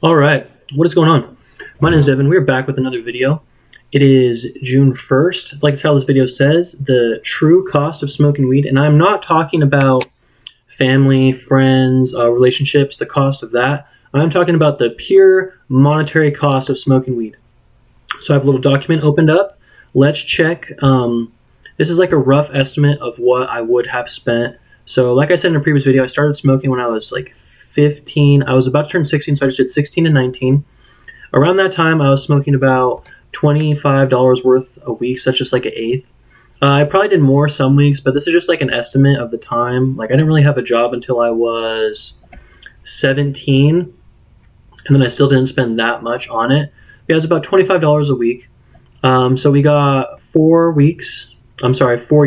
All right, what is going on? My name is Devin. We're back with another video. It is June 1st. Like the title of this video says, the true cost of smoking weed. And I'm not talking about family, friends, relationships, the cost of that. I'm talking about the pure monetary cost of smoking weed. So I have a little document opened up. Let's check. This is like a rough estimate of what I would have spent. So like I said in a previous video, I started smoking when I was like 15. I was about to turn 16, so I just did 16 and 19. Around that time, I was smoking about $25 worth a week, so that's just like an eighth. I probably did more some weeks, but this is just like an estimate of the time. Like I didn't really have a job until I was 17, and then I still didn't spend that much on it. It was about $25 a week. So we got 4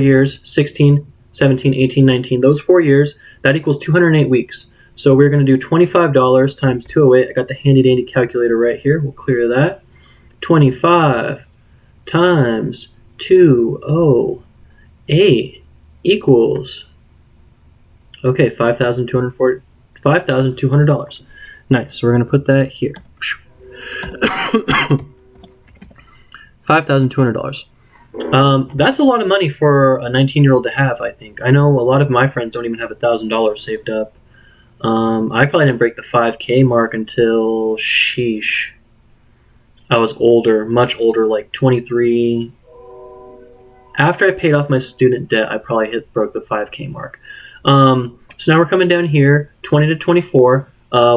years, 16, 17, 18, 19. Those 4 years, that equals 208 weeks. So we're going to do $25 times 208. I got the handy dandy calculator right here. We'll clear that. 25 times 208 equals, okay, $5,200. Nice. So we're going to put that here. $5,200. That's a lot of money for a 19-year-old to have, I think. I know a lot of my friends don't even have $1,000 saved up. I probably didn't break the 5K mark until, I was older, much older, like 23. After I paid off my student debt, I probably broke the 5K mark. So now we're coming down here, 20 to 24.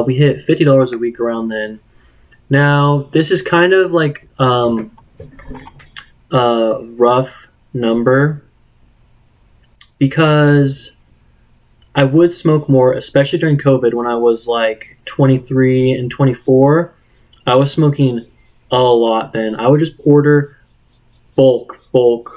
We hit $50 a week around then. Now, this is kind of like a rough number because I would smoke more, especially during COVID when I was like 23 and 24. I was smoking a lot then. I would just order bulk.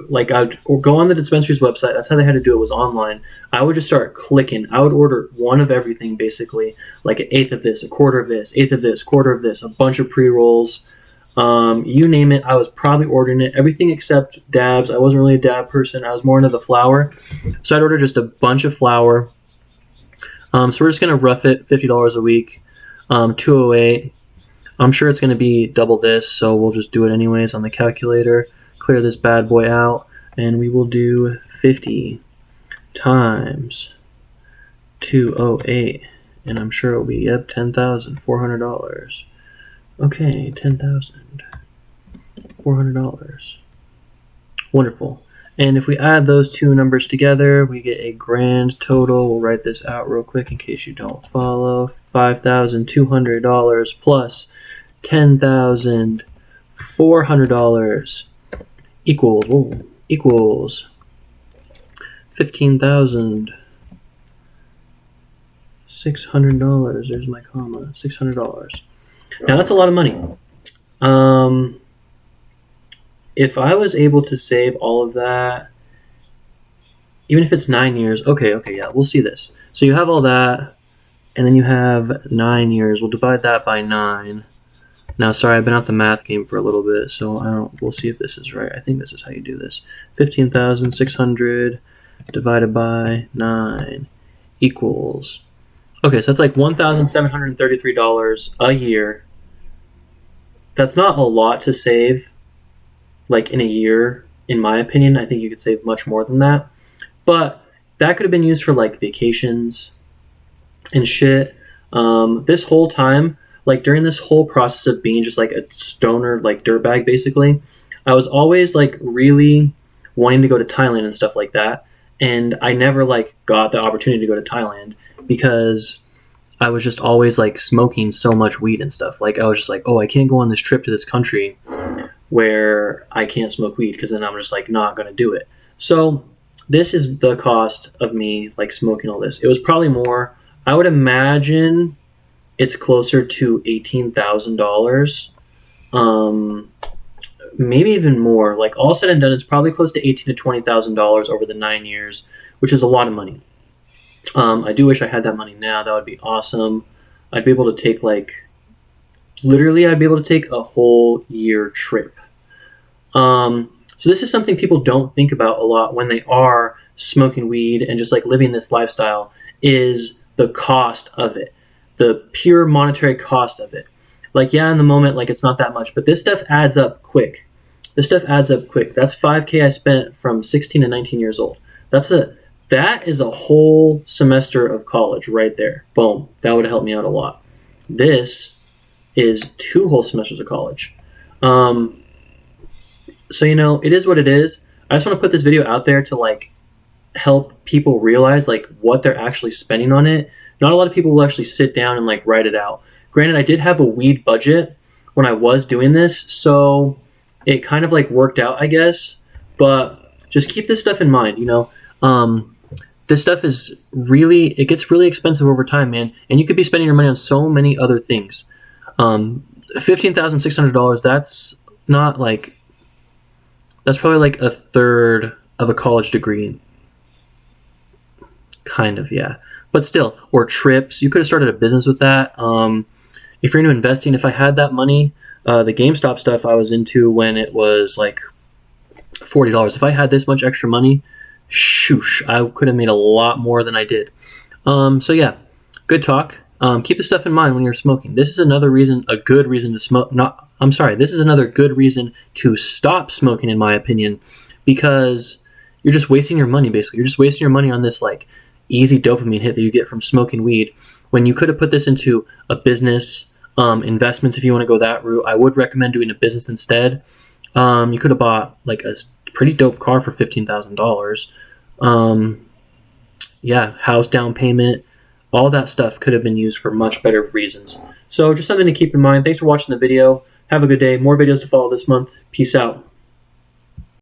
Like I'd go on the dispensary's website. That's how they had to do it, was online. I would just start clicking. I would order one of everything, basically, like an eighth of this, a quarter of this, eighth of this, quarter of this, a bunch of pre-rolls. You name it, I was probably ordering it. Everything except dabs. I wasn't really a dab person. I was more into the flower. So I'd order just a bunch of flower. So we're just going to rough it, $50 a week, 208. I'm sure it's going to be double this, so we'll just do it anyways on the calculator. Clear this bad boy out, and we will do 50 times 208, and I'm sure it'll be, $10,400. Okay, $10,400. Wonderful. And if we add those two numbers together, we get a grand total. We'll write this out real quick in case you don't follow. $5,200 plus $10,400 equals $15,600. There's my comma. $600. Now that's a lot of money. If I was able to save all of that, even if it's 9 years, okay, yeah, we'll see this. So you have all that, and then you have 9 years. We'll divide that by 9. Now, sorry, I've been out the math game for a little bit, so we'll see if this is right. I think this is how you do this. 15,600 divided by 9 equals, okay, so that's like $1,733 a year. That's not a lot to save, like in a year, in my opinion. I think you could save much more than that. But that could have been used for like vacations and shit. This whole time, like during this whole process of being just like a stoner, like dirtbag basically, I was always like really wanting to go to Thailand and stuff like that. And I never like got the opportunity to go to Thailand because I was just always like smoking so much weed and stuff. Like I was just like, oh, I can't go on this trip to this country where I can't smoke weed because then I'm just like not going to do it. So this is the cost of me like smoking all this. It was probably more. I would imagine it's closer to $18,000, maybe even more. Like all said and done, it's probably close to $18,000 to $20,000 over the 9 years, which is a lot of money. I do wish I had that money now. That would be awesome. I'd be able to take I'd be able to take a whole year trip. So this is something people don't think about a lot when they are smoking weed and just like living this lifestyle, is the cost of it, the pure monetary cost of it. Like, yeah, in the moment, like, it's not that much, but this stuff adds up quick. This stuff adds up quick. That's $5K I spent from 16 to 19 years old. That is a whole semester of college right there. Boom. That would have helped me out a lot. This is 2 whole semesters of college. So, it is what it is. I just want to put this video out there to, like, help people realize, like, what they're actually spending on it. Not a lot of people will actually sit down and, like, write it out. Granted, I did have a weed budget when I was doing this, so it kind of, like, worked out, I guess. But just keep this stuff in mind, this stuff it gets really expensive over time, man. And you could be spending your money on so many other things. $15,600, that's probably like a third of a college degree. Kind of, yeah. But still, or trips. You could have started a business with that. If you're into investing, if I had that money, the GameStop stuff I was into when it was like $40. If I had this much extra money, shoosh, I could have made a lot more than I did. So yeah, good talk. Keep this stuff in mind when you're smoking. This is another good reason to smoke. This is another good reason to stop smoking, in my opinion, because you're just wasting your money, basically. You're just wasting your money on this, like, easy dopamine hit that you get from smoking weed, when you could have put this into a business, investments if you want to go that route. I would recommend doing a business instead. You could have bought, like, a pretty dope car for $15,000. Yeah, house down payment, all that stuff could have been used for much better reasons. So just something to keep in mind. Thanks for watching the video. Have a good day. More videos to follow this month. Peace out.